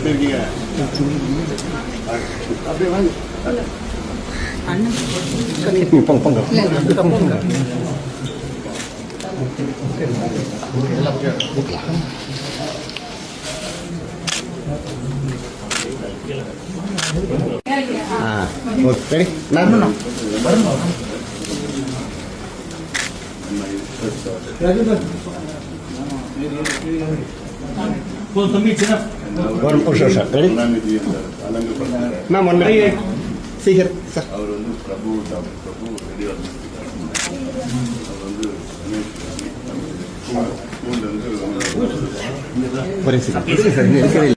இருக்கீங்க அப்படியே வாங்க சரி ஒரு நிமிஷம் sir ready ma'am one minute சீக்கிரம் சார் அவர் வந்து பிரபு ரெடி அவர் வந்து ஒரே சீக்கிரம்